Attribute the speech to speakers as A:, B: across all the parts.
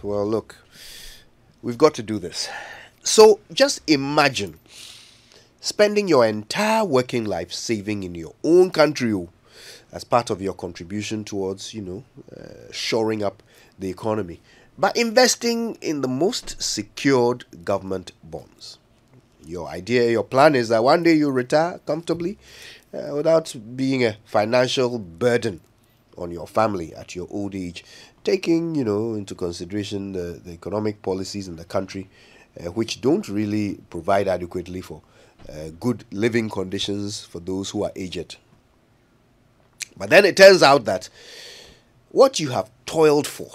A: Well, look, we've got to do this. So just imagine spending your entire working life saving in your own country as part of your contribution towards, shoring up the economy, by investing in the most secured government bonds. Your plan is that one day you retire comfortably without being a financial burden on your family at your old age, taking, into consideration the economic policies in the country, which don't really provide adequately for good living conditions for those who are aged. But then it turns out that what you have toiled for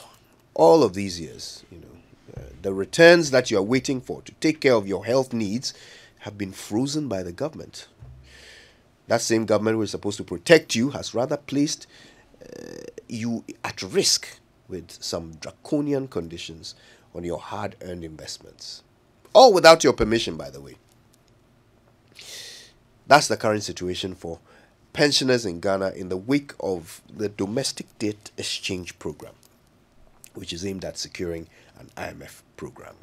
A: all of these years, the returns that you are waiting for to take care of your health needs have been frozen by the government. That same government which is supposed to protect you has rather placed you at risk with some draconian conditions on your hard-earned investments. All without your permission, by the way. That's the current situation for pensioners in Ghana in the wake of the domestic debt exchange program, which is aimed at securing an IMF program.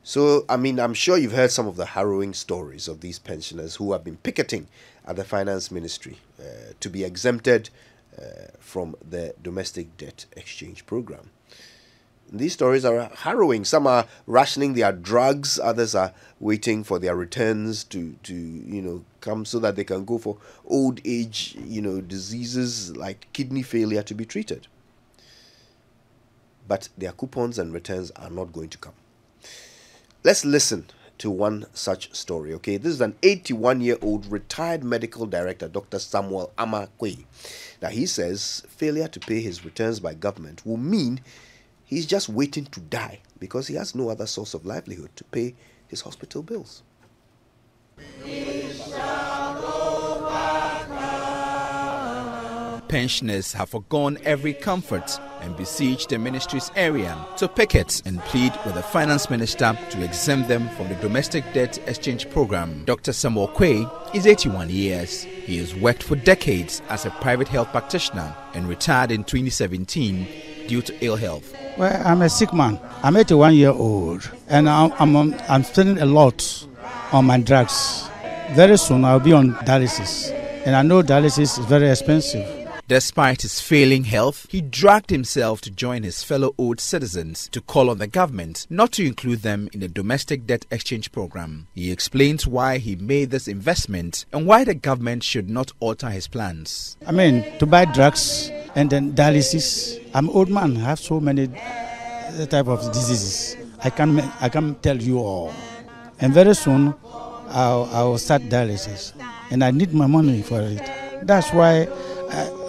A: So, I'm sure you've heard some of the harrowing stories of these pensioners who have been picketing at the finance ministry to be exempted from the domestic debt exchange program. These stories are harrowing. Some are rationing their drugs, others are waiting for their returns to come so that they can go for old age, diseases like kidney failure to be treated. But their coupons and returns are not going to come. Let's listen to one such story, okay? This is an 81-year-old retired medical director, Dr. Samuel Amakwe. Now, he says failure to pay his returns by government will mean he's just waiting to die because he has no other source of livelihood to pay his hospital bills.
B: Pensioners have forgone every comfort and besieged the ministry's area to picket and plead with the finance minister to exempt them from the domestic debt exchange program. Dr. Samuel Kwe is 81 years. He has worked for decades as a private health practitioner and retired in 2017 due to ill health.
C: Well, I'm a sick man. I'm 81 years old and I'm spending a lot on my drugs. Very soon I'll be on dialysis, and I know dialysis is very expensive.
B: Despite his failing health, he dragged himself to join his fellow old citizens to call on the government not to include them in the domestic debt exchange program. He explains why he made this investment and why the government should not alter his plans.
C: To buy drugs and then dialysis. I'm an old man. I have so many type of diseases. I can't tell you all. And very soon, I'll start dialysis. And I need my money for it. That's why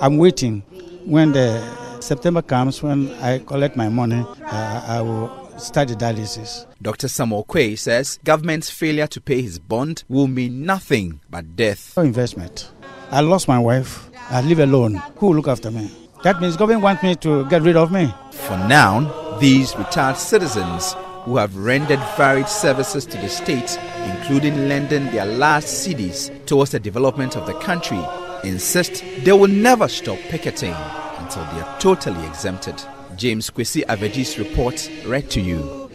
C: I'm waiting. When the September comes, when I collect my money, I will start the dialysis.
B: Dr. Samuel Kwe says government's failure to pay his bond will mean nothing but death.
C: No investment. I lost my wife. I live alone. Who will look after me? That means government wants me to get rid of me.
B: For now, these retired citizens who have rendered varied services to the state, including lending their last cedis towards the development of the country, insist they will never stop picketing until they are totally exempted. James Kwesi Aveji's report read to you.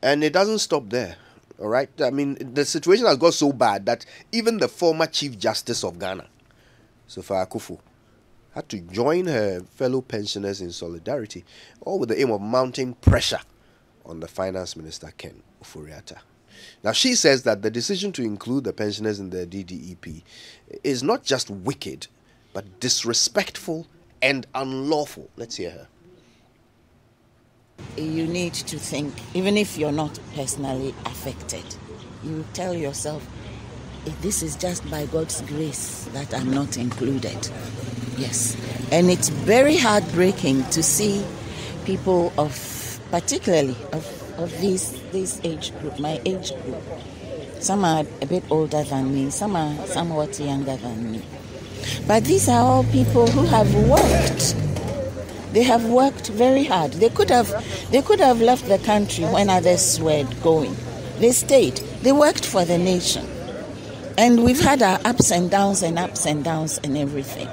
A: And it doesn't stop there. All right. The situation has got so bad that even the former Chief Justice of Ghana, Sofa Akufu, had to join her fellow pensioners in solidarity, all with the aim of mounting pressure on the Finance Minister, Ken Ofori-Atta. Now, she says that the decision to include the pensioners in the DDEP is not just wicked, but disrespectful and unlawful. Let's hear her.
D: You need to think, even if you're not personally affected, you tell yourself, this is just by God's grace that I'm not included. Yes. And it's very heartbreaking to see people particularly of this age group, my age group. Some are a bit older than me, some are somewhat younger than me. But these are all people who have worked. They have worked very hard. They could have left the country when others were going. They stayed. They worked for the nation. And we've had our ups and downs and everything.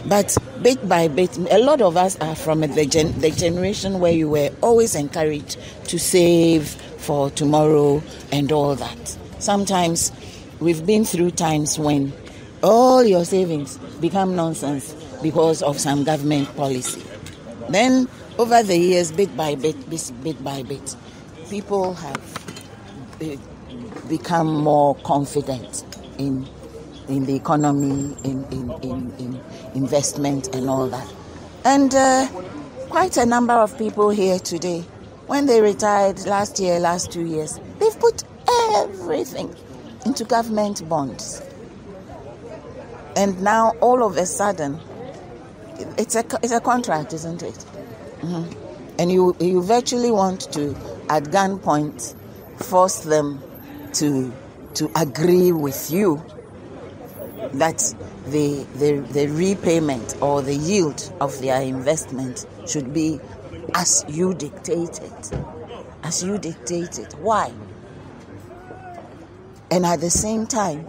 D: But bit by bit, a lot of us are from the generation where you were always encouraged to save for tomorrow and all that. Sometimes we've been through times when all your savings become nonsense because of some government policy. Then, over the years, bit by bit, people have become more confident in the economy, in investment and all that. And quite a number of people here today, when they retired last 2 years, they've put everything into government bonds. And now, all of a sudden, it's a contract, isn't it? Mm-hmm. And you virtually want to, at gunpoint, force them to agree with you that the repayment or the yield of their investment should be as you dictated. As you dictated. Why? And at the same time,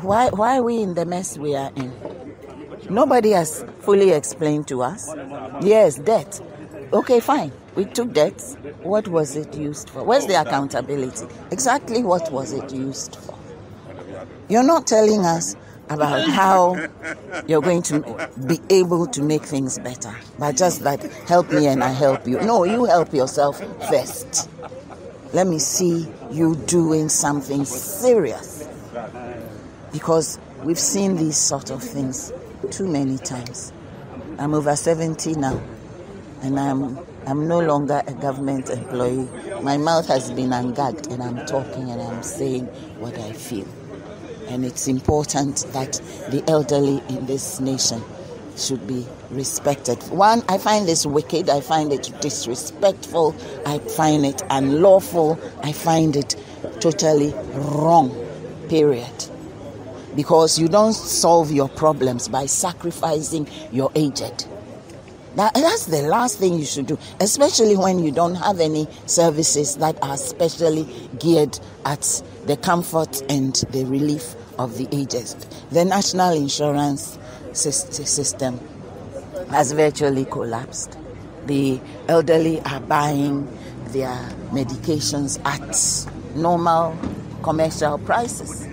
D: why are we in the mess we are in? Nobody has fully explained to us. Yes, debt. Okay, fine. We took debt. What was it used for? Where's the accountability? Exactly what was it used for? You're not telling us about how you're going to be able to make things better, but just that help me and I help you. No, you help yourself first. Let me see you doing something serious. Because we've seen these sort of things too many times. I'm over 70 now, and I'm no longer a government employee. My mouth has been ungagged, and I'm talking and I'm saying what I feel. And it's important that the elderly in this nation should be respected. One, I find this wicked, I find it disrespectful, I find it unlawful, I find it totally wrong, period. Because you don't solve your problems by sacrificing your aged. That's the last thing you should do, especially when you don't have any services that are specially geared at the comfort and the relief of the aged. The national insurance system has virtually collapsed. The elderly are buying their medications at normal commercial prices.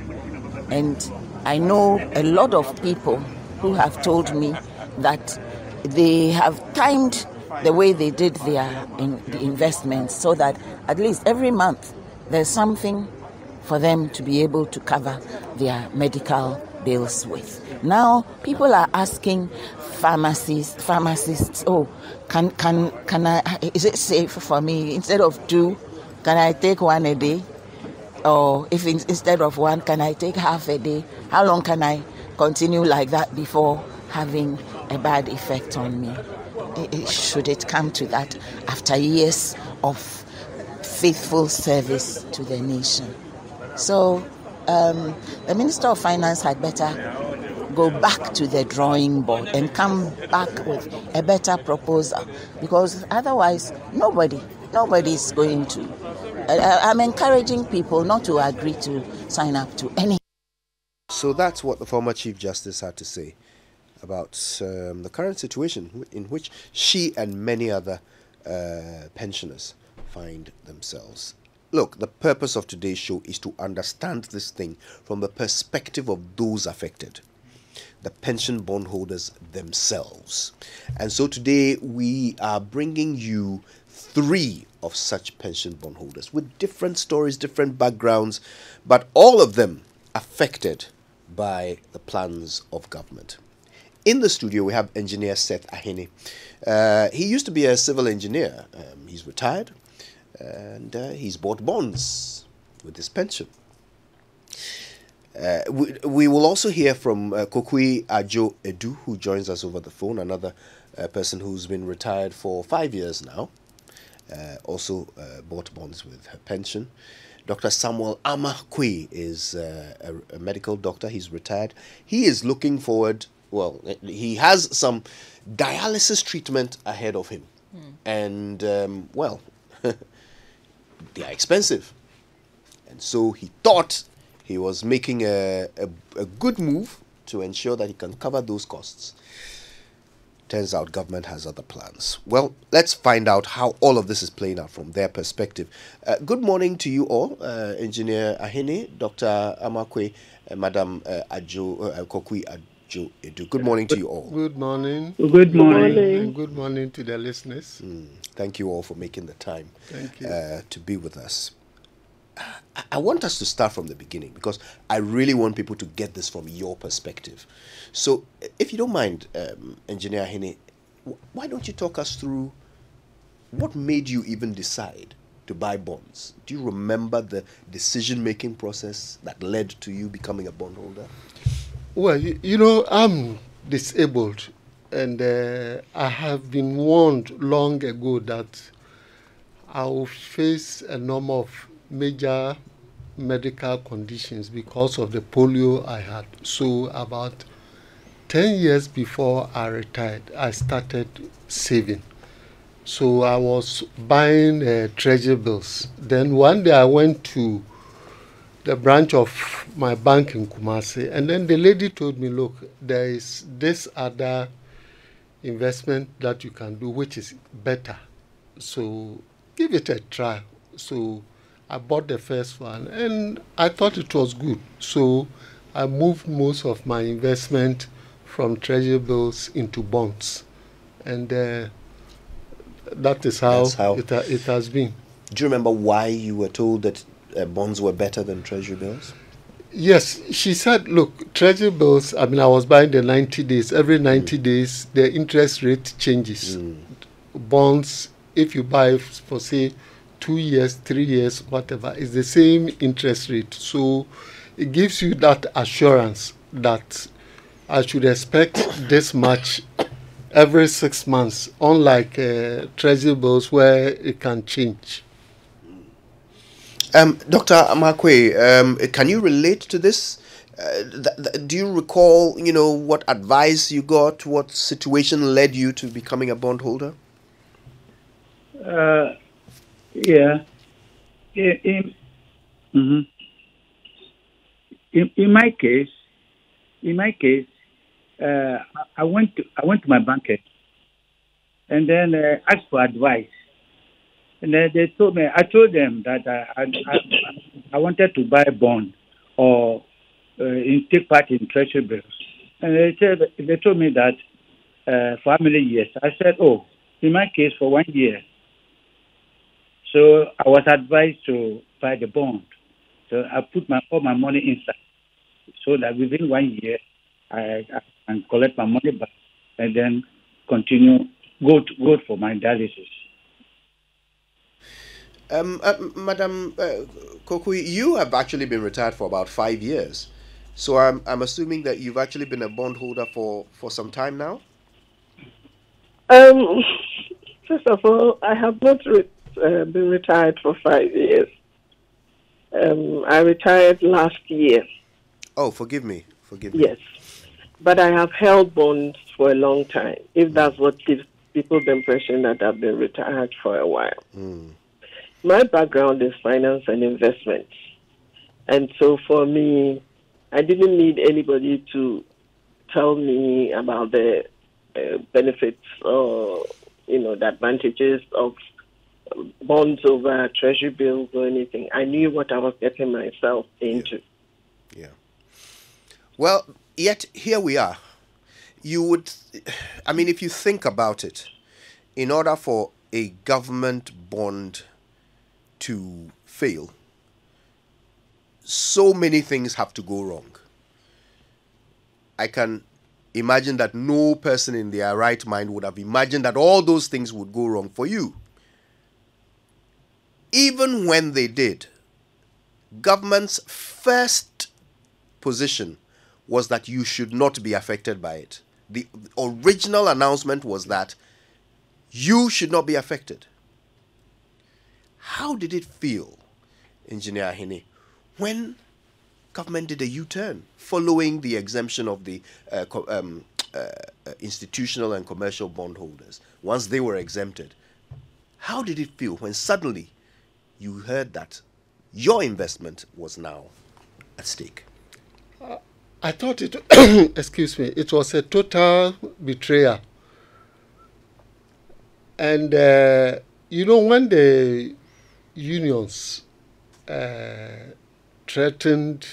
D: And I know a lot of people who have told me that they have timed the way they did the investments so that at least every month there's something for them to be able to cover their medical bills with. Now people are asking pharmacists, oh, can I? Is it safe for me? Instead of 2, can I take 1 a day? Or if instead of 1, can I take half a day? How long can I continue like that before having a bad effect on me? Should it come to that after years of faithful service to the nation? So the Minister of Finance had better go back to the drawing board and come back with a better proposal, because otherwise nobody is going to. I'm encouraging people not to agree to sign up to any.
A: So that's what the former Chief Justice had to say about the current situation in which she and many other pensioners find themselves. Look, the purpose of today's show is to understand this thing from the perspective of those affected, the pension bondholders themselves. And so today we are bringing you 3 of such pension bondholders with different stories, different backgrounds, but all of them affected by the plans of government. In the studio, we have engineer Seth Ahene. He used to be a civil engineer. He's retired, and he's bought bonds with his pension. We will also hear from Kokui Ajo Edu, who joins us over the phone, another person who's been retired for 5 years now. Also bought bonds with her pension. Dr. Samuel Amakwe is a medical doctor. He's retired. He is looking forward, well, he has some dialysis treatment ahead of him. And, well, they are expensive. And so he thought he was making a good move to ensure that he can cover those costs. Turns out government has other plans. Well, let's find out how all of this is playing out from their perspective. Good morning to you all, Engineer Ahene, Dr. Amakwe, Madam Kokui Adjo Edu. Good morning to you all.
E: Good morning.
F: Good morning.
E: And good morning to the listeners.
A: Thank you all for making the time to be with us. I want us to start from the beginning because I really want people to get this from your perspective. So, if you don't mind, Engineer Ahene, why don't you talk us through what made you even decide to buy bonds? Do you remember the decision-making process that led to you becoming a bondholder?
E: Well, you know, I'm disabled, and I have been warned long ago that I will face a number of major medical conditions because of the polio I had. So about 10 years before I retired, I started saving. So I was buying treasury bills. Then one day I went to the branch of my bank in Kumasi, and then the lady told me, look, there is this other investment that you can do which is better. So give it a try. So I bought the first one and I thought it was good. So I moved most of my investment from treasury bills into bonds. And that is how it has been.
A: Do you remember why you were told that bonds were better than treasury bills?
E: Yes, she said, look, treasury bills, I mean, I was buying the 90 days. Every 90 days, the interest rate changes. Bonds, if you buy for, say, 2 years, 3 years, whatever, it's the same interest rate. So it gives you that assurance that I should expect this much every 6 months, unlike treasury bills where it can change.
A: Dr. Amakwe, can you relate to this? Do you recall, what advice you got? What situation led you to becoming a bondholder?
F: Yeah. In my case, I went to my banker and then asked for advice. And then they told me, I told them that I wanted to buy a bond or take part in treasury bills. And they told me that for how many years? I said, in my case, for 1 year. So I was advised to buy the bond. So I put all my money inside so that within 1 year, I can collect my money back and then continue, go for my dialysis.
A: Madam Kokui, you have actually been retired for about 5 years. So I'm assuming that you've actually been a bondholder for some time now?
G: First of all, I have not been retired for 5 years. I retired last year.
A: Oh, forgive me.
G: Yes. But I have held bonds for a long time, if that's what gives people the impression that I've been retired for a while. My background is finance and investment. And so for me, I didn't need anybody to tell me about the benefits or, the advantages of bonds over treasury bills or anything. I knew what I was getting myself into.
A: Yeah. Well, yet here we are. If you think about it, in order for a government bond to fail, so many things have to go wrong. I can imagine that no person in their right mind would have imagined that all those things would go wrong for you. Even when they did, government's first position was that you should not be affected by it. The original announcement was that you should not be affected. How did it feel, Engineer Ahene, when government did a U-turn following the exemption of the institutional and commercial bondholders? Once they were exempted, how did it feel when suddenly you heard that your investment was now at stake?
E: I thought it, excuse me, it was a total betrayal. And, when the unions threatened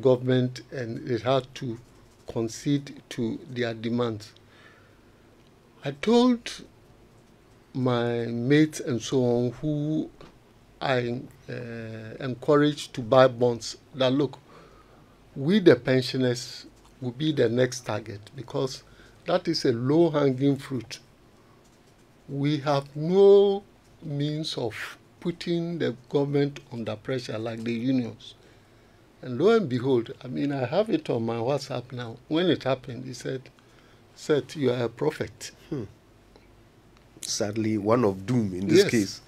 E: government and it had to concede to their demands, I told my mates and so on who I encouraged to buy bonds that, look, we the pensioners will be the next target because that is a low-hanging fruit. We have no means of putting the government under pressure like the unions. And lo and behold, I have it on my WhatsApp now. When it happened, he said, you are a prophet.
A: Sadly, one of doom in this case.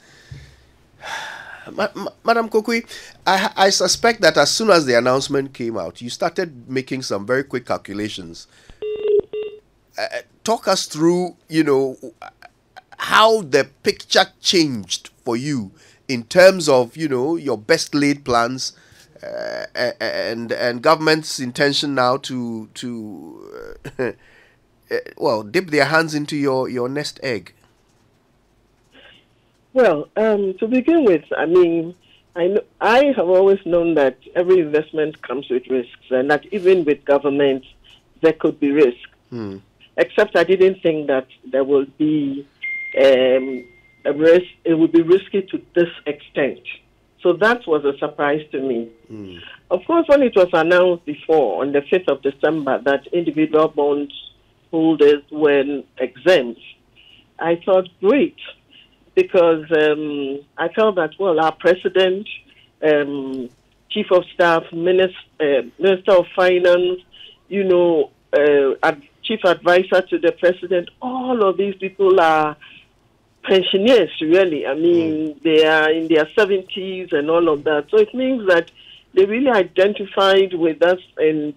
A: Madam Kokui, I suspect that as soon as the announcement came out, you started making some very quick calculations. Talk us through, how the picture changed for you in terms of, your best laid plans and government's intention now to dip their hands into your nest egg.
G: Well, to begin with, I have always known that every investment comes with risks, and that even with government, there could be risk. Except I didn't think that there would be a risk. It would be risky to this extent. So that was a surprise to me. Of course, when it was announced before, on the 5th of December, that individual bond holders were exempt, I thought, great. Because I felt that, our president, chief of staff, minister of finance, chief advisor to the president, all of these people are pensioners, really. They are in their 70s and all of that. So it means that they really identified with us and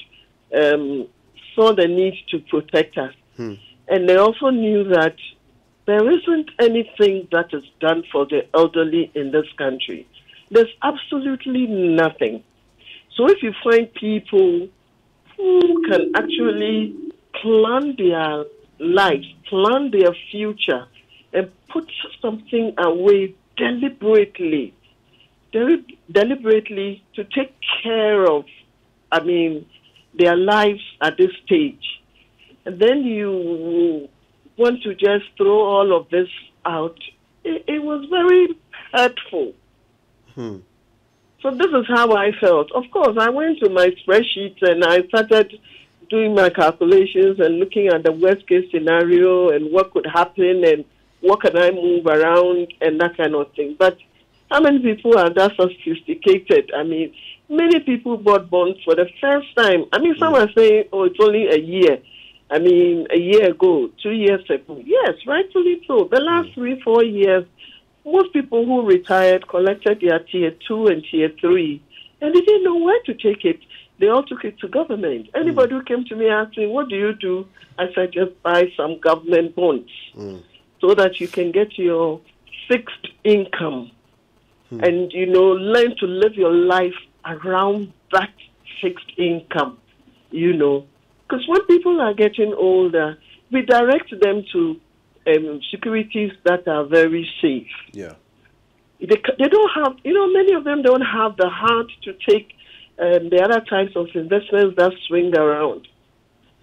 G: saw the need to protect us. And they also knew that there isn't anything that is done for the elderly in this country. There's absolutely nothing. So if you find people who can actually plan their lives, plan their future, and put something away deliberately to take care of, their lives at this stage, and then you want to just throw all of this out, it was very hurtful. So this is how I felt. Of course, I went to my spreadsheets and I started doing my calculations and looking at the worst case scenario and what could happen and what can I move around and that kind of thing. But how many people are that sophisticated? Many people bought bonds for the first time. Some are saying, it's only a year. A year ago, 2 years ago. Yes, rightfully so. The last 3-4 years, most people who retired collected their Tier 2 and Tier 3, and they didn't know where to take it. They all took it to government. Anybody who came to me asked me, what do you do? I said, just buy some government bonds so that you can get your fixed income and, learn to live your life around that fixed income, Because when people are getting older, we direct them to securities that are very safe.
A: Yeah.
G: They don't have, many of them don't have the heart to take the other types of investments that swing around.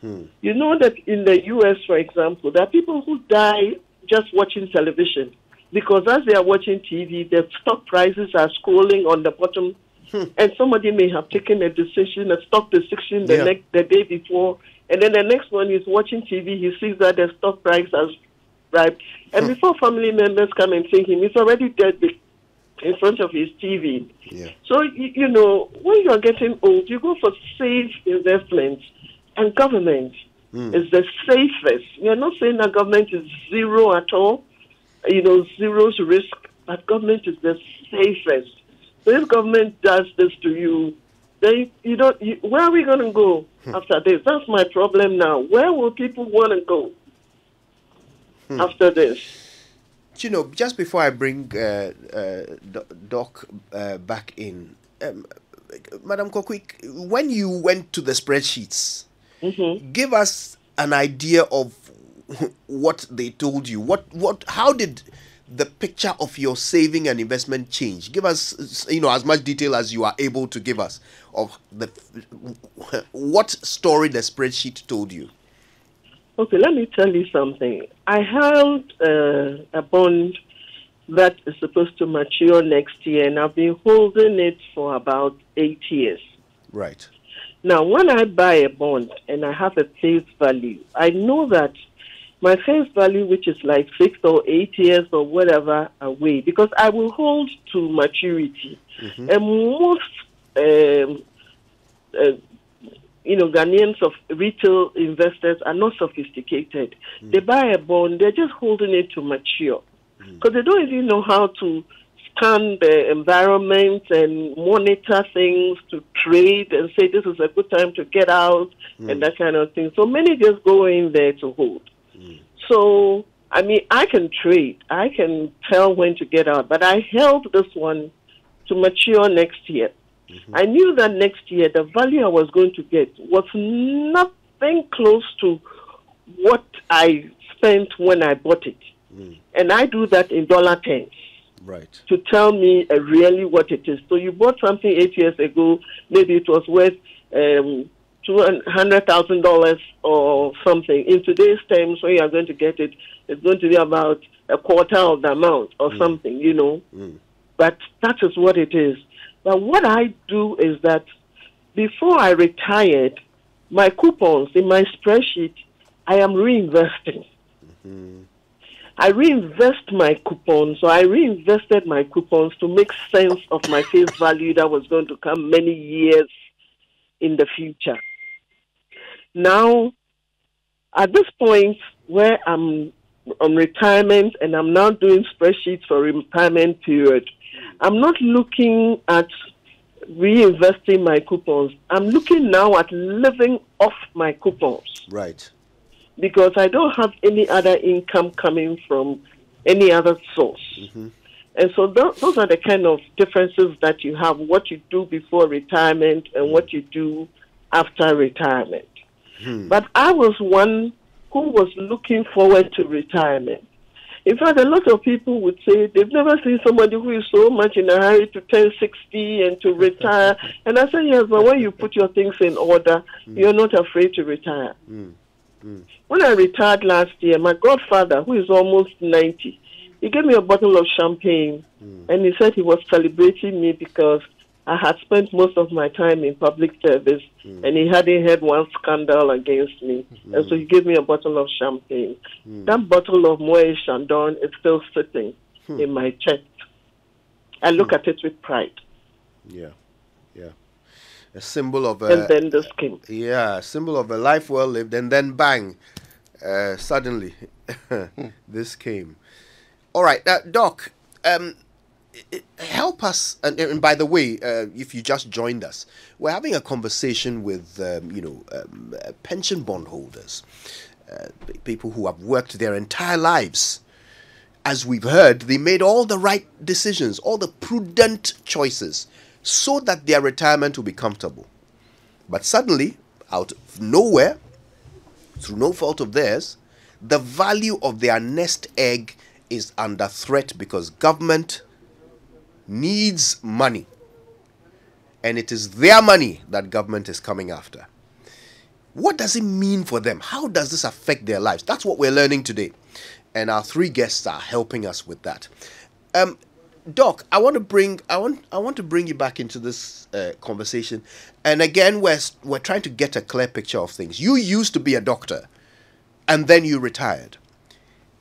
G: You know that in the U.S., for example, there are people who die just watching television because as they are watching TV, the stock prices are scrolling on the bottom. And somebody may have taken a decision, a stock decision the day before, and then the next one is watching TV, he sees that the stock price has right. And before family members come and see him, he's already dead in front of his TV.
A: Yeah.
G: So, when you're getting old, you go for safe investments, and government is the safest. We're not saying that government is zero at all, zero's risk, but government is the safest. So if government does this to you, then where are we going to go after this? That's my problem now. Where will people want to go after this?
A: Just before I bring Doc back in, Madam Kokwik, when you went to the spreadsheets, give us an idea of what they told you. How did the picture of your saving and investment change? Give us, as much detail as you are able to give us of what story the spreadsheet told you.
G: Okay, let me tell you something. I held a bond that is supposed to mature next year, and I've been holding it for about 8 years.
A: Right.
G: Now, when I buy a bond and I have a face value, I know that my face value, which is like 6 or 8 years or whatever away, because I will hold to maturity. And most, Ghanaians of retail investors are not sophisticated. They buy a bond, they're just holding it to mature. Because they don't even know how to scan the environment and monitor things to trade and say this is a good time to get out and that kind of thing. So many just go in there to hold. So, I mean, I can trade. I can tell when to get out. But I held this one to mature next year. I knew that next year the value I was going to get was nothing close to what I spent when I bought it. And I do that in dollar terms.
A: Right.
G: To tell me really what it is. So you bought something 8 years ago, maybe it was worth $200,000 or something. In today's terms, when you are going to get it, it's going to be about a quarter of the amount or something, But that is what it is. But what I do is that before I retired, my coupons in my spreadsheet, I am reinvesting. I reinvest my coupons, so I reinvested my coupons to make sense of my face value that was going to come many years in the future. Now, at this point where I'm on retirement and I'm now doing spreadsheets for retirement period, I'm not looking at reinvesting my coupons. I'm looking now at living off my coupons.
A: Right.
G: Because I don't have any other income coming from any other source. And so those are the kind of differences that you have, what you do before retirement and what you do after retirement. But I was one who was looking forward to retirement. In fact, a lot of people would say they've never seen somebody who is so much in a hurry to turn 60 and to retire. And I said, yes, but when you put your things in order, you're not afraid to retire. When I retired last year, my godfather, who is almost 90, he gave me a bottle of champagne, and he said he was celebrating me because I had spent most of my time in public service, and he hadn't had one scandal against me. And so he gave me a bottle of champagne. That bottle of Moët Chandon is still sitting in my chest. I look at it with pride.
A: Yeah. A symbol of
G: and then this came.
A: Yeah, a symbol of a life well lived, and then bang, suddenly this came. All right, Doc, help us. And by the way, if you just joined us, we're having a conversation with pension bondholders, people who have worked their entire lives. As we've heard, they made all the right decisions, all the prudent choices, so that their retirement will be comfortable. But suddenly, out of nowhere, through no fault of theirs, the value of their nest egg is under threat because government needs money. And it is their money that government is coming after. What does it mean for them? How does this affect their lives? That's what we're learning today. And our three guests are helping us with that. Doc, I want to bring you back into this conversation, and again, we're trying to get a clear picture of things. You used to be a doctor, and then you retired.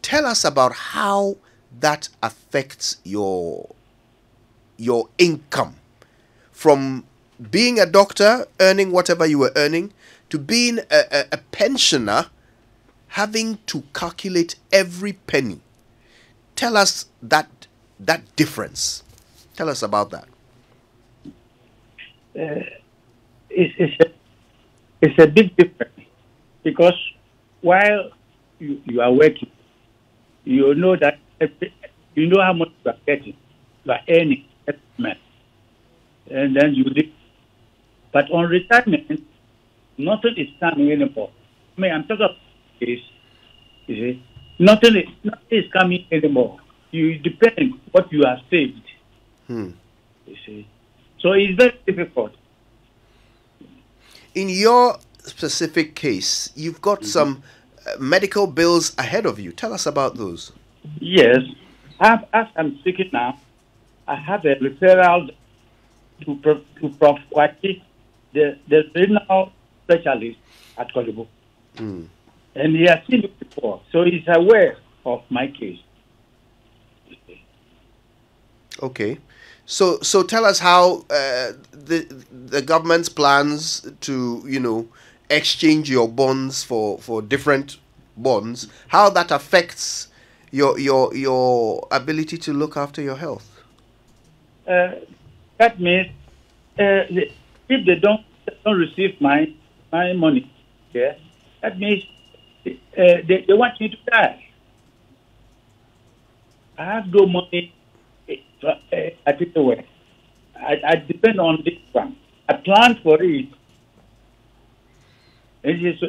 A: Tell us about how that affects your income, from being a doctor, earning whatever you were earning, to being a pensioner, having to calculate every penny. Tell us that difference. Tell us about that.
F: It's a big difference because while you are working, you know that how much you are getting, you are earning every month, and then you But on retirement, nothing is coming anymore. I mean, I'm talking about this. You see, nothing is coming anymore. You depend what you have saved. You see, so it's very difficult.
A: In your specific case, you've got some medical bills ahead of you. Tell us about those.
F: Yes, as I'm speaking now, I have a referral to Prof. Kwati, the renal specialist at Kolibo. And he has seen it before, so he's aware of my case.
A: Okay. So tell us how the government's plans to, exchange your bonds for different bonds, how that affects your ability to look after your health.
F: That means if they don't receive my money, yeah, that means they want me to die. I have no money at it away. I depend on this one. I planned for it. It is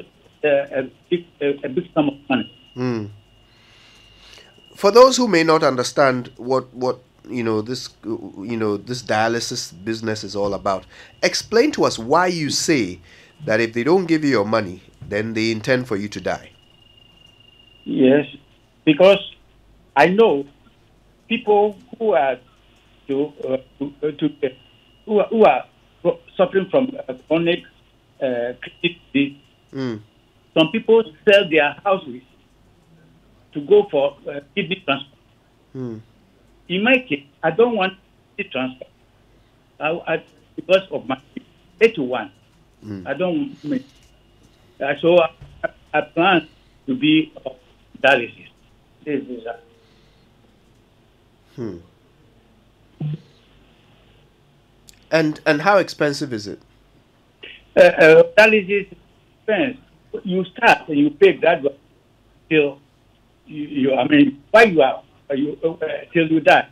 F: a big sum of money.
A: For those who may not understand what this dialysis business is all about, explain to us why you say that if they don't give you your money, then they intend for you to die.
F: Yes, because I know people who are who are suffering from chronic kidney disease. Some people sell their houses to go for kidney transplant. In my case, I don't want kidney transplant because of my 81. I don't want so I plan to be dialysis. This is
A: And how expensive is it?
F: Dialysis expense. You start and you pay that till you. I mean, why you are till you die.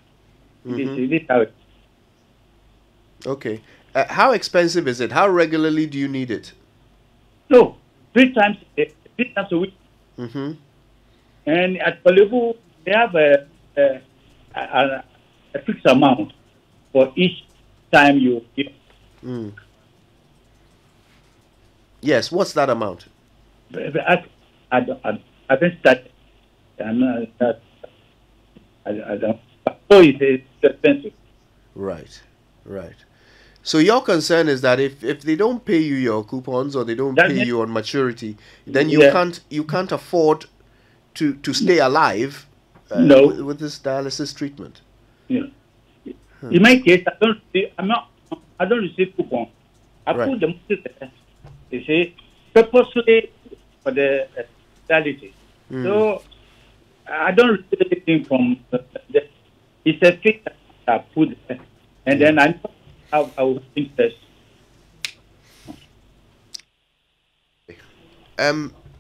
F: This how it.
A: Okay. How expensive is it? How regularly do you need it?
F: No, 3 times a week. And at Kolibu, they have a fixed amount for each time you give.
A: Yes, what's that amount?
F: I haven't started. I don't. So it's expensive.
A: Right. So your concern is that if they don't pay you your coupons or they don't pay you on maturity, then you can't afford to stay alive with this dialysis treatment.
F: Yeah. In my case, I don't receive coupons. I put the money there. You see, purposely for the dialysis. So I don't receive anything from it's a fixed I put there, and then I know how I will interest.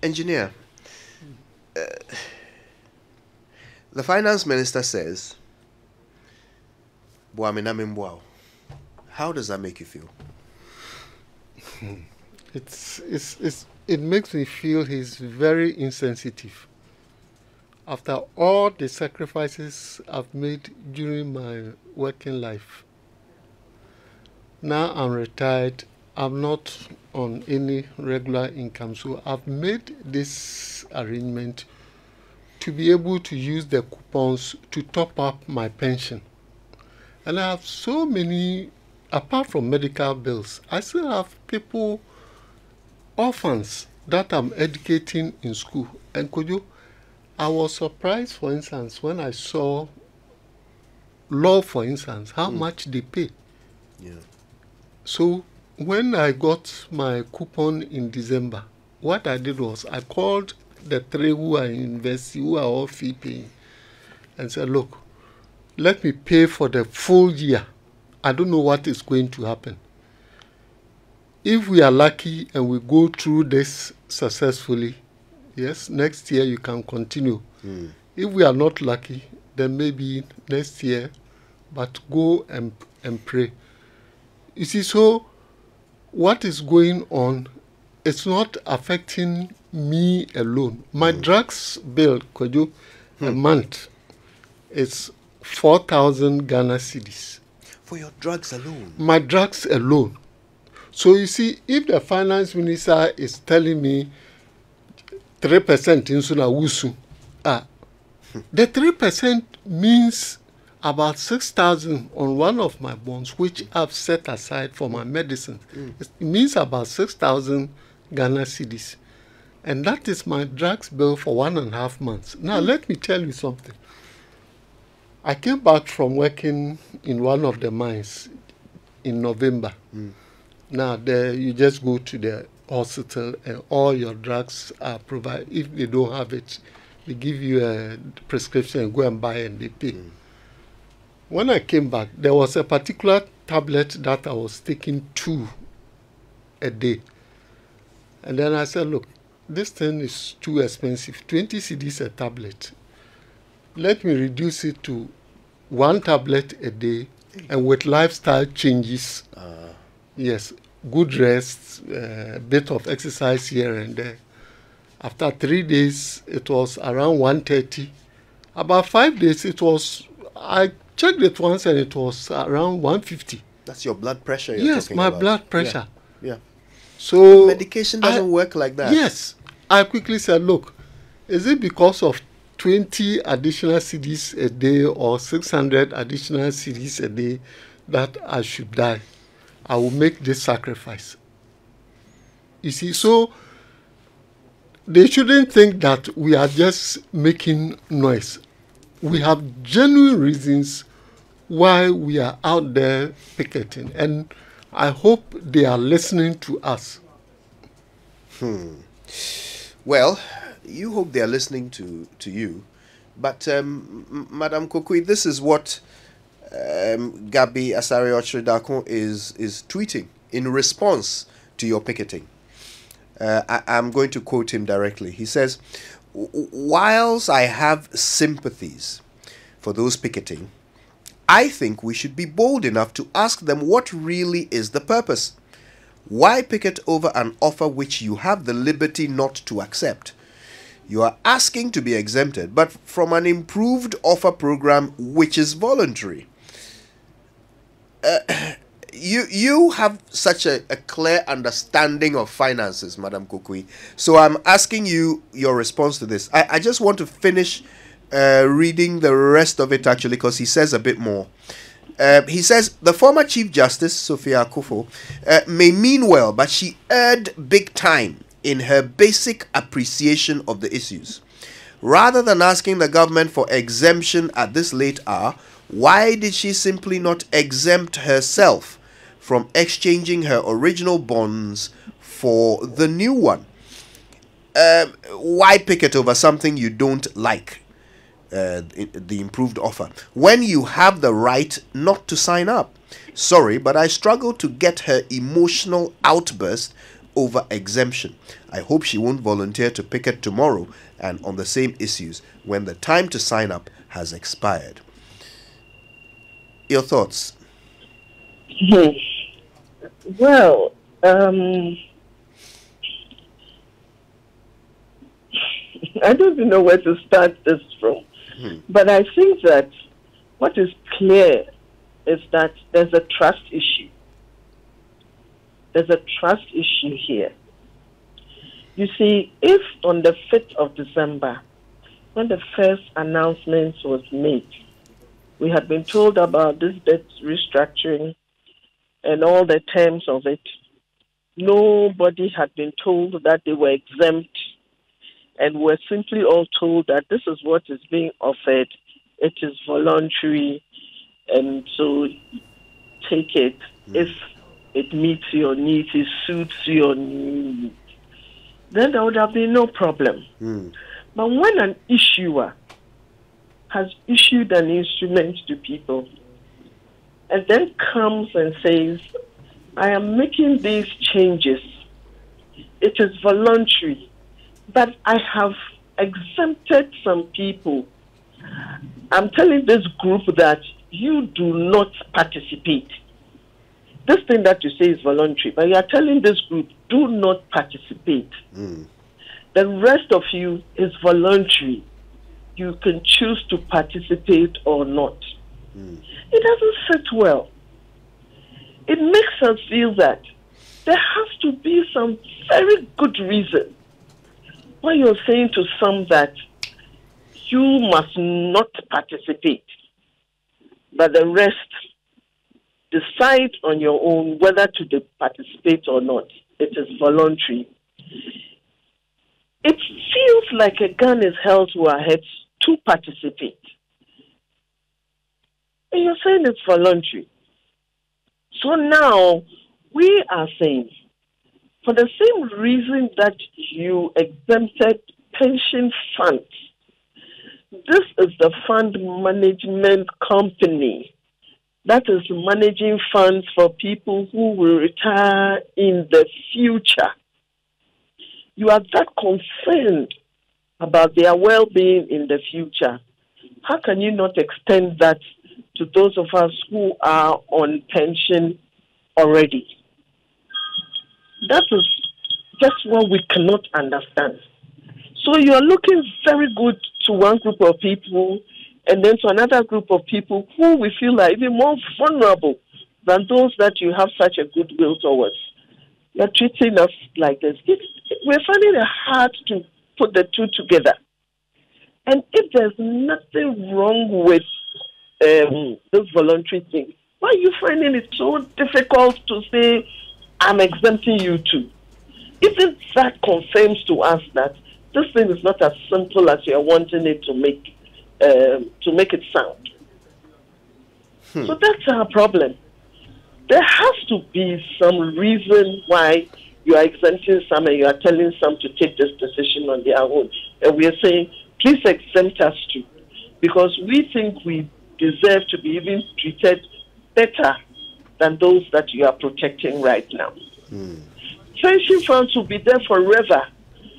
A: Engineer, the finance minister says, how does that make you feel?
E: It makes me feel he's very insensitive. After all the sacrifices I've made during my working life, now I'm retired, I'm not on any regular income, so I've made this arrangement to be able to use the coupons to top up my pension. And I have so many, apart from medical bills, I still have people, orphans, that I'm educating in school. And I was surprised, for instance, when I saw law, for instance, how much they pay.
A: Yeah.
E: So when I got my coupon in December, what I did was I called the 3 who are in university, who are all fee paying, and said, look, let me pay for the full year. I don't know what is going to happen. If we are lucky and we go through this successfully, yes, next year you can continue. If we are not lucky, then maybe next year, but go and pray. You see, so what is going on, it's not affecting me alone. My drugs bill, a month, is 4,000 Ghana cedis.
A: For your drugs alone?
E: My drugs alone. So you see, if the finance minister is telling me 3% in Suna Wusu, the 3% means about 6,000 on one of my bonds, which I've set aside for my medicine. It means about 6,000 Ghana cedis. And that is my drugs bill for 1.5 months. Now, let me tell you something. I came back from working in one of the mines in November. Now, there you just go to the hospital and all your drugs are provided. If they don't have it, they give you a prescription and go and buy and they pay. When I came back, there was a particular tablet that I was taking 2 a day. And then I said, look, this thing is too expensive, 20 cedis a tablet. Let me reduce it to 1 tablet a day, and with lifestyle changes, yes, good rest, a bit of exercise here and there. After 3 days, it was around 130. About 5 days, I checked it once and it was around 150.
A: That's your blood pressure you're
E: yes,
A: talking
E: my
A: about.
E: blood pressure.
A: Yeah.
E: So
A: medication doesn't work like that.
E: Yes. I quickly said, look, is it because of 20 additional cedis a day or 600 additional cedis a day that I should die? I will make this sacrifice. You see, so they shouldn't think that we are just making noise. We have genuine reasons why we are out there picketing, and I hope they are listening to us.
A: Well, you hope they are listening to you, but Madam Kokui, this is what Gabi Asare-Ochredakon is tweeting in response to your picketing. I'm going to quote him directly. He says, whilst I have sympathies for those picketing, I think we should be bold enough to ask them what really is the purpose. Why picket over an offer which you have the liberty not to accept? You are asking to be exempted, but from an improved offer program which is voluntary. You have such a clear understanding of finances, Madam Kokui. So I'm asking you your response to this. I just want to finish reading the rest of it, actually, because he says a bit more. He says, the former Chief Justice, Sophia Akufo, may mean well, but she erred big time in her basic appreciation of the issues. Rather than asking the government for exemption at this late hour, why did she simply not exempt herself from exchanging her original bonds for the new one? Why picket over something you don't like? The improved offer, when you have the right not to sign up. Sorry, but I struggle to get her emotional outburst over exemption. I hope she won't volunteer to picket tomorrow and on the same issues when the time to sign up has expired. Your thoughts?
G: Well, I don't even know where to start this from. But I think that what is clear is that there's a trust issue. There's a trust issue here. You see, if on the 5th of December, when the first announcement was made, we had been told about this debt restructuring and all the terms of it, nobody had been told that they were exempt, and we're simply all told that this is what is being offered. It is voluntary, and so take it if it meets your needs, it suits your needs. Then there would have been no problem. But when an issuer has issued an instrument to people and then comes and says, I am making these changes, it is voluntary, but I have exempted some people. I'm telling this group that you do not participate. this thing that you say is voluntary, but you are telling this group, do not participate. The rest of you is voluntary. You can choose to participate or not. It doesn't sit well. It makes us feel that there has to be some very good reason why you're saying to some that you must not participate, but the rest decide on your own whether to participate or not. It is voluntary. It feels like a gun is held to our heads to participate. And you're saying it's voluntary. So now we are saying, for the same reason that you exempted pension funds, this is the fund management company that is managing funds for people who will retire in the future. You are that concerned about their well-being in the future. How can you not extend that to those of us who are on pension already? That is just what we cannot understand. So you are looking very good to one group of people and then to another group of people who we feel are even more vulnerable than those that you have such a goodwill towards. You're treating us like this. We're finding it hard to put the two together. And if there's nothing wrong with this voluntary thing, why are you finding it so difficult to say, I'm exempting you too? Isn't that confirms to us that this thing is not as simple as you're wanting it to make it sound? So that's our problem. There has to be some reason why you are exempting some and you are telling some to take this decision on their own. And we are saying, please exempt us too, because we think we deserve to be even treated better than those that you are protecting right now. Pension funds will be there forever.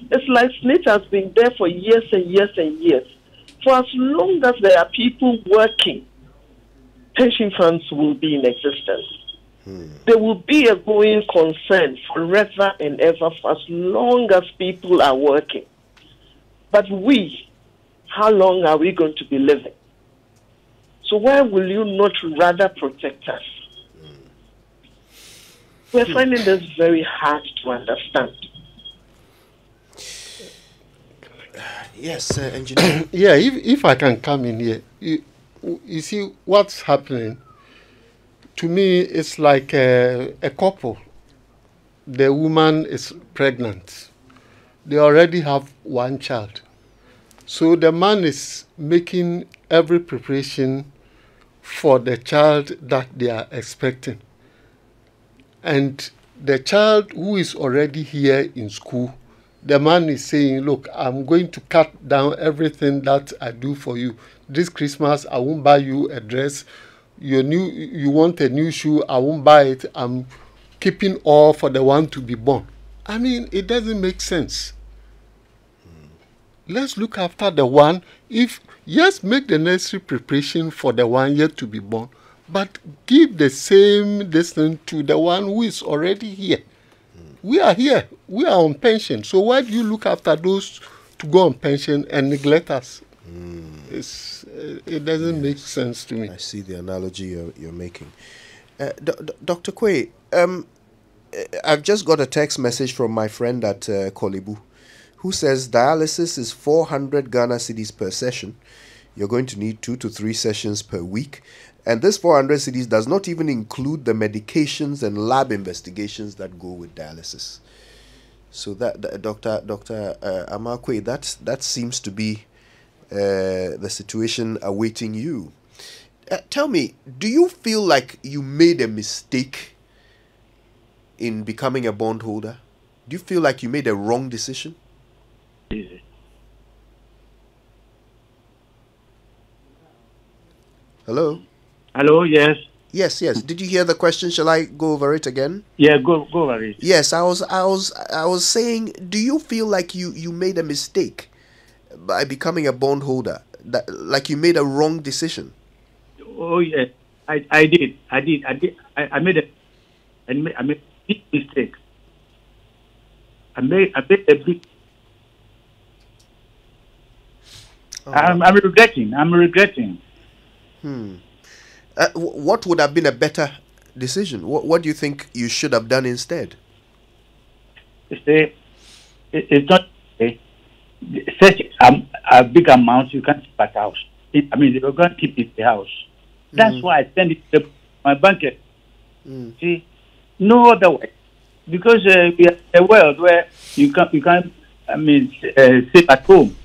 G: It's like SNIT has been there for years and years and years. For as long as there are people working, pension funds will be in existence. There will be a going concern forever and ever for as long as people are working. But we, how long are we going to be living? So why will you not rather protect us? We're finding this very hard to understand.
A: Yes, engineer.
E: Yeah, if I can come in here, you see what's happening. To me, it's like a couple. The woman is pregnant. They already have one child. So the man is making every preparation for the child that they are expecting. And the child who is already here in school, the man is saying, look, I'm going to cut down everything that I do for you. This Christmas, I won't buy you a dress. You want a new shoe, I won't buy it. I'm keeping all for the one to be born. I mean, it doesn't make sense. Let's look after the one. Yes, make the necessary preparation for the one yet to be born, but give the same distance to the one who is already here. We are here. We are on pension. So why do you look after those to go on pension and neglect us? It doesn't make sense to me.
A: I see the analogy you're making. Dr. Quay, I've just got a text message from my friend at Kolebu, who says dialysis is 400 Ghana cedis per session. You're going to need 2 to 3 sessions per week. And this 400 cedis does not even include the medications and lab investigations that go with dialysis. So that Dr. Amakwe, that seems to be the situation awaiting you. Tell me, do you feel like you made a mistake in becoming a bondholder? Do you feel like you made a wrong decision? Hello?
F: Hello, yes.
A: Yes. Did you hear the question? Shall I go over it again?
F: Yeah, go over it.
A: Yes, I was saying, do you feel like you made a mistake by becoming a bondholder? That like you made a wrong decision?
F: Oh yeah, I did. I made and I made big mistakes. I made a big. I'm regretting.
A: What would have been a better decision? What do you think you should have done instead?
F: It's not such a big amount you can't keep at house. They were going to keep it in the house. That's why I send it to my banker. See, no other way, because we are a world where you can't sit at home.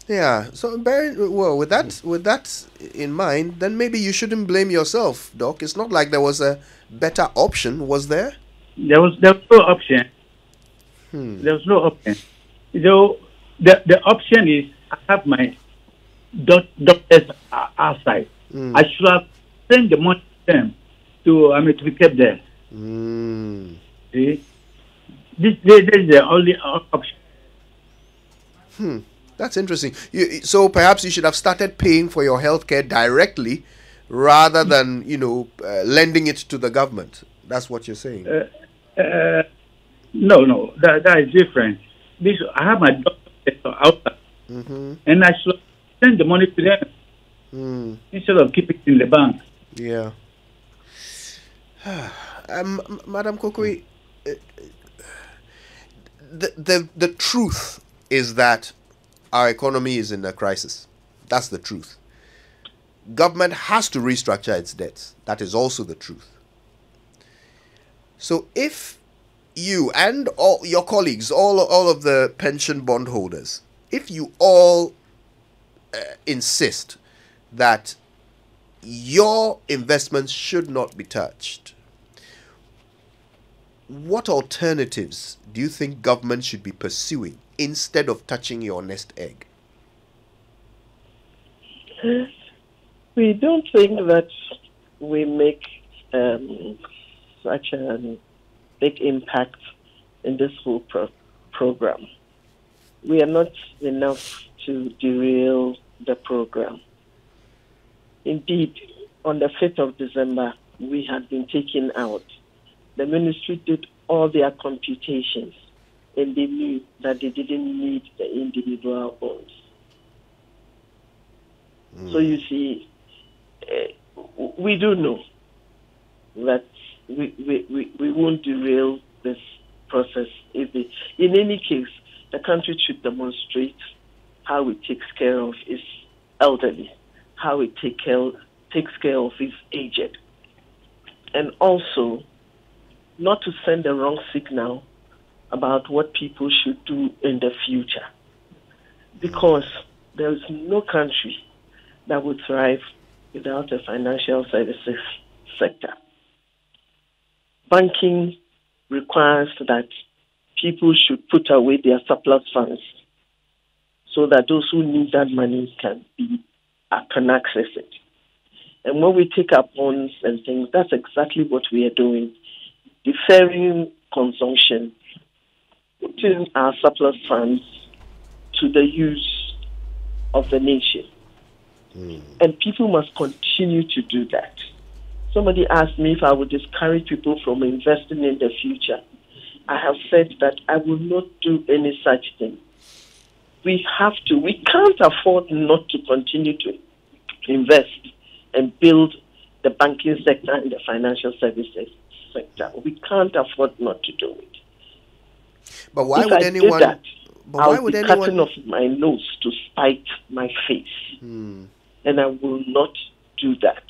A: Yeah. So with that in mind, then maybe you shouldn't blame yourself, Doc. It's not like there was a better option, was there?
F: There was no option. There was no option. So the option is I have my doctors outside. I should have sent the money to them to be kept there. See, this is the only option.
A: That's interesting. So perhaps you should have started paying for your healthcare directly, rather than lending it to the government. That's what you're saying.
F: No, that is different. I have my doctor outside, and I should send the money to them instead of keeping it in the bank.
A: Yeah. Madam Kokui, the truth is that our economy is in a crisis. That's the truth. Government has to restructure its debts. That is also the truth. So if you and all your colleagues, all of the pension bondholders, if you all insist that your investments should not be touched, what alternatives do you think government should be pursuing instead of touching your nest egg?
G: We don't think that we make such a big impact in this whole program. We are not enough to derail the program. Indeed, on the 5th of December, we had been taken out. The ministry did all their computations, and they knew that they didn't need the individual bonds. So you see, we do know that we won't derail this process. In any case, the country should demonstrate how it takes care of its elderly, how it takes care of its aged, and also not to send the wrong signal about what people should do in the future, because there is no country that would thrive without a financial services sector. Banking requires that people should put away their surplus funds so that those who need that money can access it. And when we take up bonds and things, that's exactly what we are doing. Deferring consumption, putting our surplus funds to the use of the nation. And people must continue to do that. Somebody asked me if I would discourage people from investing in the future. I have said that I will not do any such thing. We can't afford not to continue to invest and build the banking sector and the financial services sector. We can't afford not to do it.
A: But why
G: if
A: would
G: I
A: anyone?
G: Did that,
A: but why
G: I'll
A: would
G: be
A: anyone?
G: cutting off my nose to spite my face, and I will not do that.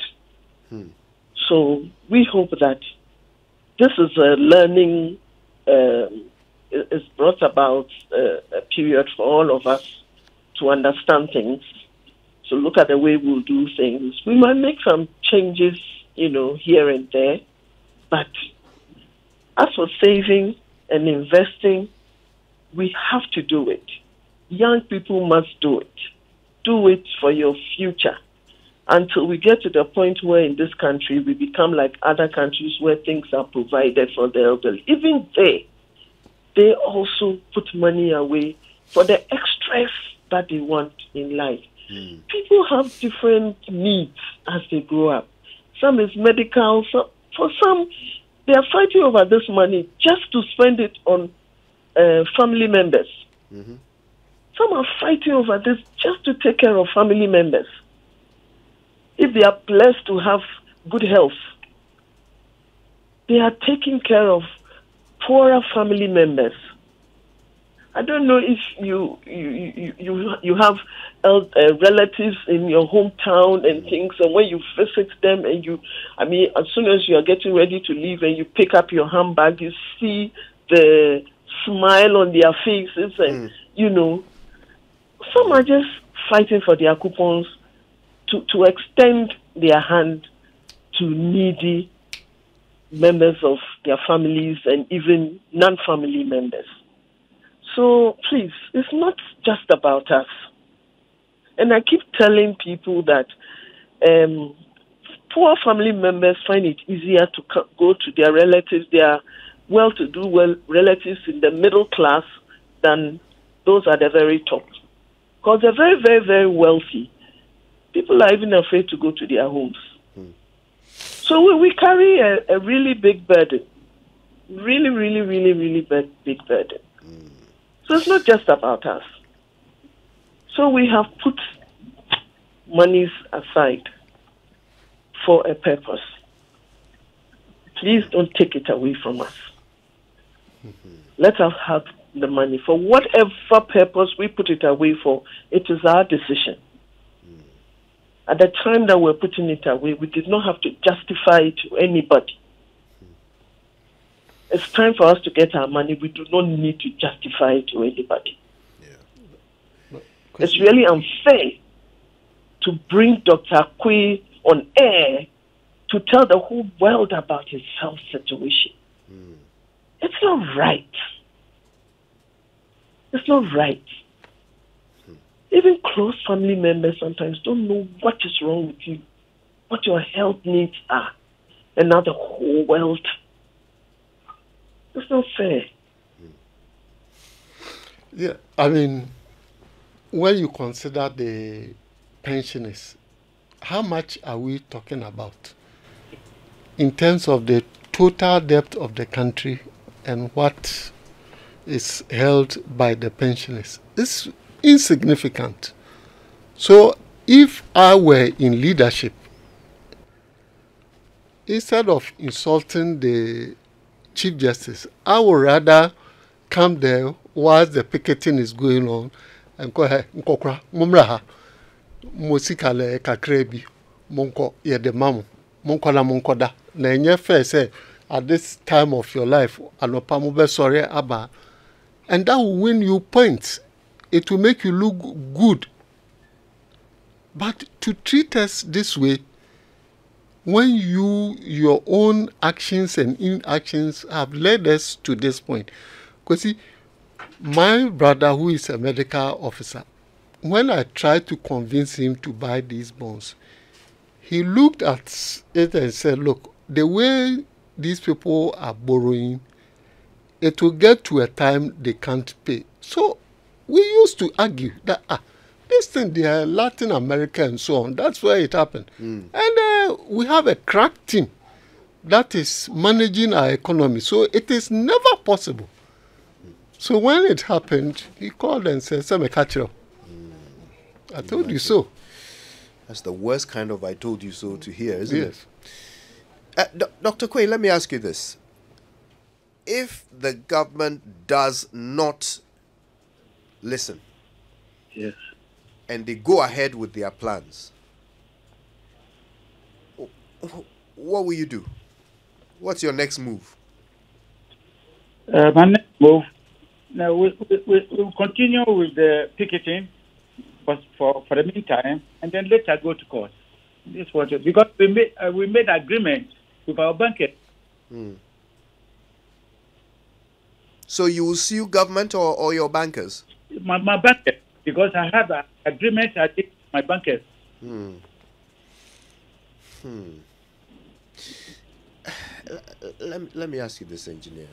G: So we hope that this is a learning. It's brought about a period for all of us to understand things, to look at the way we'll do things. We might make some changes, here and there, but as for saving and investing, we have to do it. Young people must do it. Do it for your future. Until we get to the point where in this country we become like other countries where things are provided for the elderly. Even they also put money away for the extras that they want in life. People have different needs as they grow up. Some is medical. For some, they are fighting over this money just to spend it on family members. Some are fighting over this just to take care of family members. If they are blessed to have good health, they are taking care of poorer family members. I don't know if you have relatives in your hometown and things, and when you visit them and as soon as you are getting ready to leave and you pick up your handbag, you see the smile on their faces, and some are just fighting for their coupons to extend their hand to needy members of their families and even non-family members. So please, it's not just about us. And I keep telling people that poor family members find it easier to go to their relatives, their well-to-do relatives in the middle class, than those at the very top. Because they're very, very, very wealthy. People are even afraid to go to their homes. So we carry a really big burden. Really, really, really, really big burden. So it's not just about us. So we have put monies aside for a purpose. Please don't take it away from us. Let us have the money. For whatever purpose we put it away for, it is our decision. At the time that we're putting it away, we did not have to justify it to anybody. It's time for us to get our money. We do not need to justify it to anybody. It's really unfair to bring Dr. Akwe on air to tell the whole world about his health situation. It's not right. It's not right. Even close family members sometimes don't know what is wrong with you, what your health needs are, and now the whole world. It's not fair.
E: Yeah, I mean, when you consider the pensioners, how much are we talking about in terms of the total debt of the country and what is held by the pensioners? It's insignificant. So if I were in leadership, instead of insulting the Chief Justice, I would rather come there while the picketing is going on and go ahead, nkokra, mumraha, musikale kakrebi, monko yedemamu, monko na monko da. Na enye fair say, at this time of your life, anopamu be sorry aba, and that will win you points. It will make you look good. But to treat us this way, when your own actions and inactions have led us to this point. Because see, my brother, who is a medical officer, when I tried to convince him to buy these bonds, he looked at it and said, look, the way these people are borrowing, it will get to a time they can't pay. So we used to argue that, this thing, they are Latin America and so on. That's where it happened. And we have a crack team that is managing our economy. So it is never possible. So when it happened, he called and said, I told you so.
A: That's the worst kind of I told you so to hear, isn't it? Dr. Quay, let me ask you this. If the government does not listen,
F: yes,
A: and they go ahead with their plans, what will you do? What's your next move?
F: My next move, now we'll continue with the picketing for the meantime, and then later go to court. This was it, because we made agreement with our banker.
A: So you will sue government or your bankers?
F: My banker, because I have an agreement with my bankers.
A: Let me ask you this, engineer.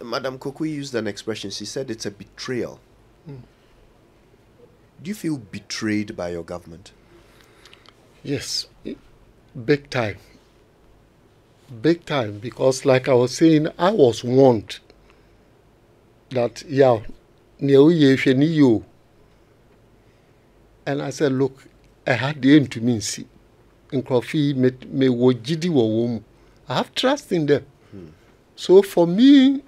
A: Madam Koku used an expression. She said it's a betrayal. Do you feel betrayed by your government?
E: Yes, big time. Big time, because like I was saying, I was warned that, yeah, and I said, look, I had the aim to mean see. In coffee, me wojidi wo. I have trust in them. So for me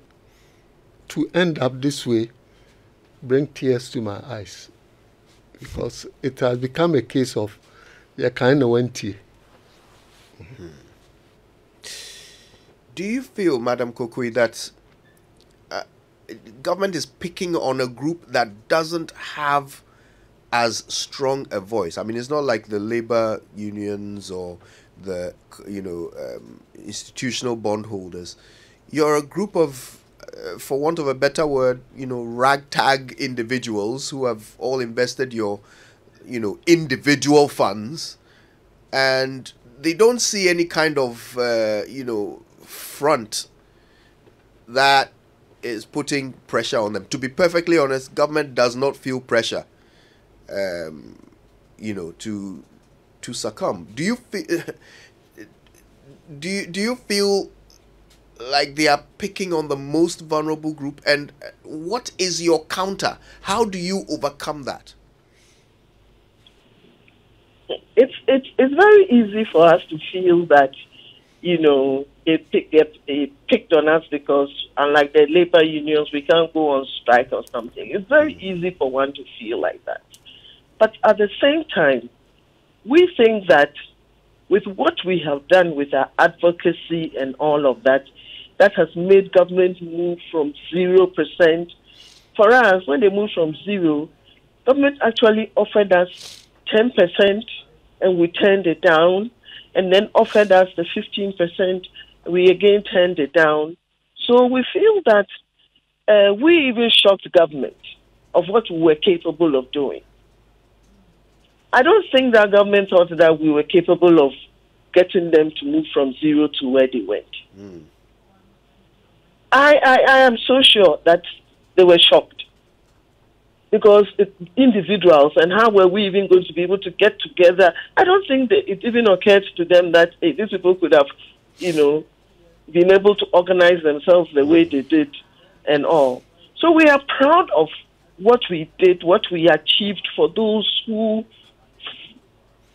E: to end up this way, bring tears to my eyes, because it has become a case of you kind of went here.
A: Do you feel, Madam Kokui, that government is picking on a group that doesn't have as strong a voice? I mean, it's not like the labor unions or the institutional bondholders. You're a group of, for want of a better word, ragtag individuals who have all invested your, individual funds, and they don't see any kind of, front that is putting pressure on them. To be perfectly honest, government does not feel pressure, to succumb. Do you feel? Do you feel like they are picking on the most vulnerable group? And what is your counter? How do you overcome that?
G: It's very easy for us to feel that, they picked on us because, unlike the labor unions, we can't go on strike or something. It's very easy for one to feel like that. But at the same time, we think that with what we have done with our advocacy and all of that, that has made government move from 0%. For us, when they moved from 0, government actually offered us 10%, and we turned it down, and then offered us the 15%, we again turned it down. So we feel that we even shocked government of what we were capable of doing. I don't think that government thought that we were capable of getting them to move from 0 to where they went. I am so sure that they were shocked, because individuals, and how were we even going to be able to get together? I don't think that it even occurred to them that these people could have, been able to organize themselves the way they did and all. So we are proud of what we did, what we achieved for those who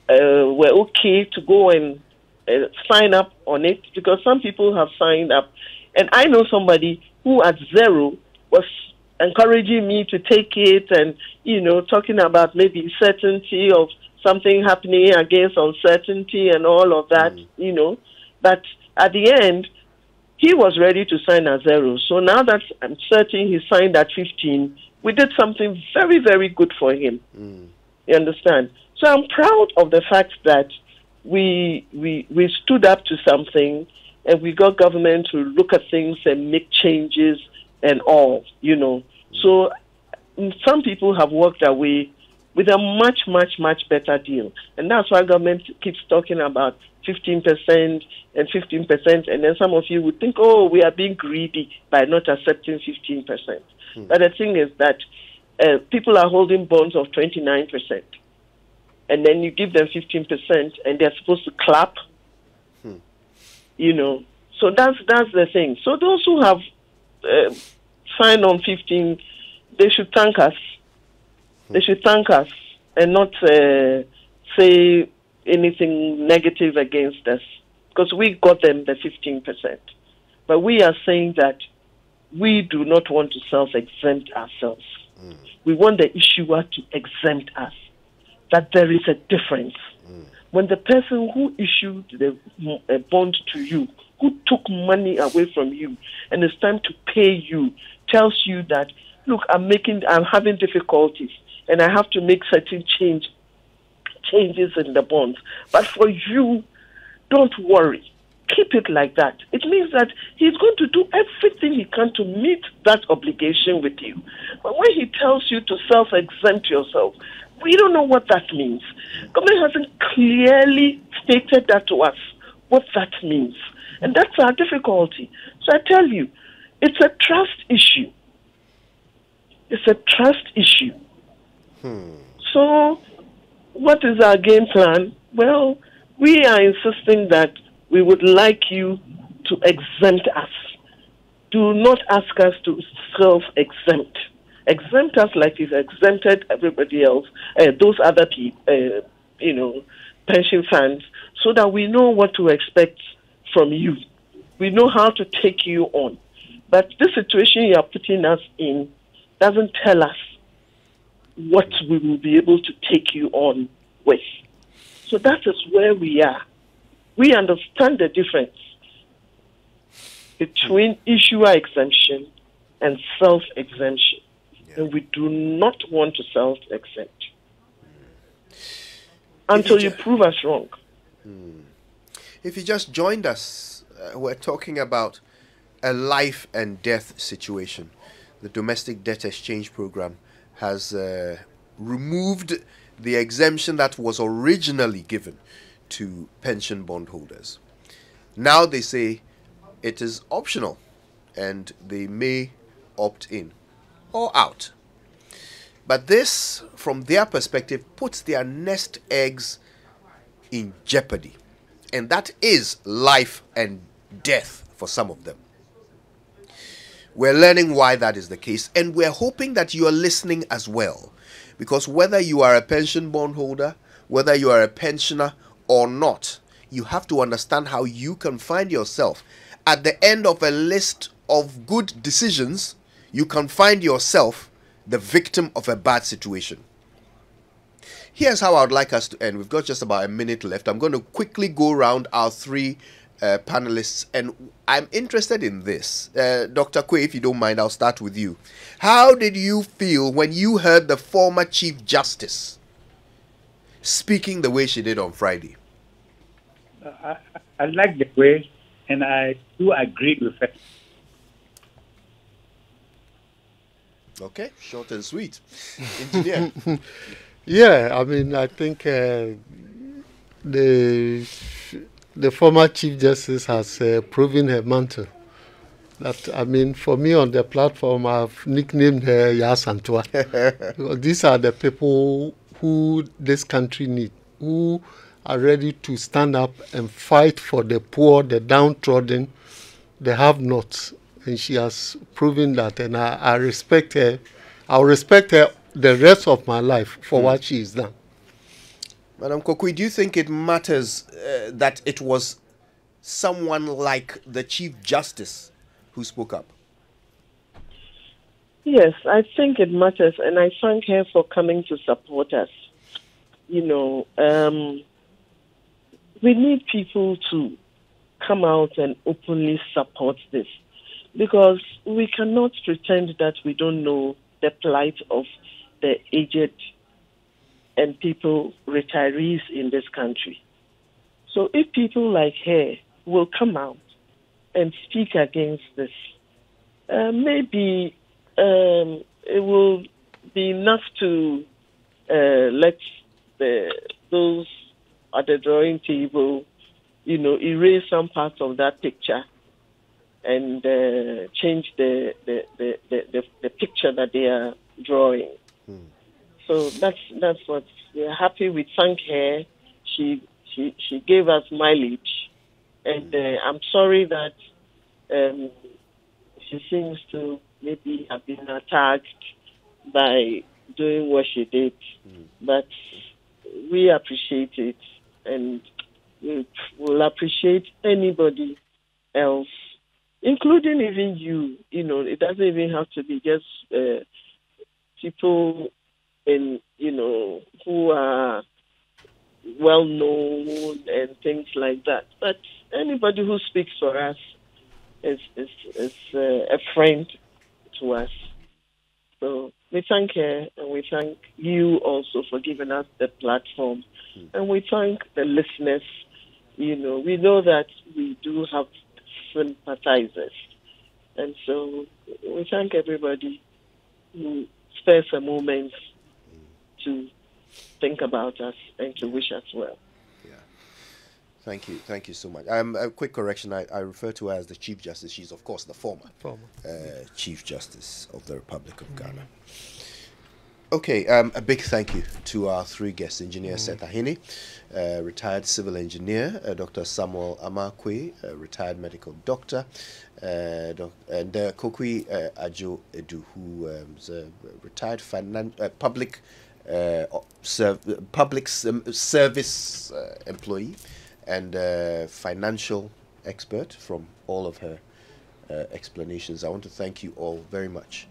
G: were okay to go and sign up on it, because some people have signed up. And I know somebody who at 0 was encouraging me to take it and, talking about maybe certainty of something happening against uncertainty and all of that, But at the end, he was ready to sign at 0. So now that I'm certain he signed at 15, we did something very, very good for him. You understand? So I'm proud of the fact that we stood up to something, and we got government to look at things and make changes and all, So some people have walked away with a much, much, much better deal. And that's why government keeps talking about 15% and 15%. And then some of you would think, oh, we are being greedy by not accepting 15%. But the thing is that people are holding bonds of 29%. And then you give them 15% and they're supposed to clap. So that's the thing. So those who have signed on 15, they should thank us. They should thank us and not say anything negative against us, because we got them the 15%. But we are saying that we do not want to self-exempt ourselves. We want the issuer to exempt us, that there is a difference. When the person who issued the bond to you, who took money away from you, and it's time to pay you, tells you that, look, I'm having difficulties, and I have to make certain changes in the bonds. But for you, don't worry. Keep it like that. It means that he's going to do everything he can to meet that obligation with you. But when he tells you to self-exempt yourself, we don't know what that means. Government hasn't clearly stated that to us, what that means. And that's our difficulty. So I tell you, it's a trust issue. It's a trust issue. So what is our game plan? Well, we are insisting that we would like you to exempt us. Do not ask us to self-exempt. Exempt us like you've exempted everybody else, those other people, pension funds, so that we know what to expect from you. We know how to take you on. But this situation you are putting us in doesn't tell us what we will be able to take you on with. So that is where we are. We understand the difference between issuer exemption and self-exemption. Yeah. And we do not want to self-exempt until you prove us wrong.
A: If you just joined us, we're talking about a life and death situation. The Domestic Debt Exchange Program has removed the exemption that was originally given to pension bondholders. Now they say it is optional and they may opt in or out. But this, from their perspective, puts their nest eggs in jeopardy. And that is life and death for some of them. We're learning why that is the case, and we're hoping that you are listening as well. Because whether you are a pension bondholder, whether you are a pensioner or not, you have to understand how you can find yourself at the end of a list of good decisions. You can find yourself the victim of a bad situation. Here's how I would like us to end. We've got just about a minute left. I'm going to quickly go around our three panelists, and I'm interested in this. Dr. Quay, if you don't mind, I'll start with you. How did you feel when you heard the former Chief Justice speaking the way she did on Friday?
F: I like the way, and I do agree with her.
A: Okay, short and sweet. Engineer.
E: Yeah, I mean, I think the former Chief Justice has proven her mantle. That, I mean, for me on the platform, I've nicknamed her Yasantua. Because these are the people who this country needs, who are ready to stand up and fight for the poor, the downtrodden, the have-nots. And she has proven that, and I respect her. I'll respect her the rest of my life for what she has done.
A: Madam Kokui, do you think it matters that it was someone like the Chief Justice who spoke up?
G: Yes, I think it matters, and I thank her for coming to support us. You know, we need people to come out and openly support this, because we cannot pretend that we don't know the plight of the aged and people, retirees in this country. So if people like her will come out and speak against this, maybe it will be enough to let those at the drawing table, you know, erase some parts of that picture and change the picture that they are drawing. So that's what we're happy. We thank her. She gave us mileage, and I'm sorry that she seems to maybe have been attacked by doing what she did. But we appreciate it, and we will appreciate anybody else, including even you. You know, it doesn't even have to be just people in, you know, who are well known and things like that. But anybody who speaks for us is a friend to us. So we thank her, and we thank you also for giving us the platform. And we thank the listeners. You know, we know that we do have sympathizers. And so we thank everybody who spares a moment to think about us and to wish us well.
A: Yeah. Thank you so much. A quick correction, I refer to her as the Chief Justice. She's, of course, the former. Chief Justice of the Republic of Ghana. Okay, a big thank you to our three guests: Engineer Seth Ahene, retired civil engineer, Dr. Samuel Amakwe, retired medical doctor, and Kokui Ajo Edu, who is a retired public service employee and financial expert. From all of her explanations, I want to thank you all very much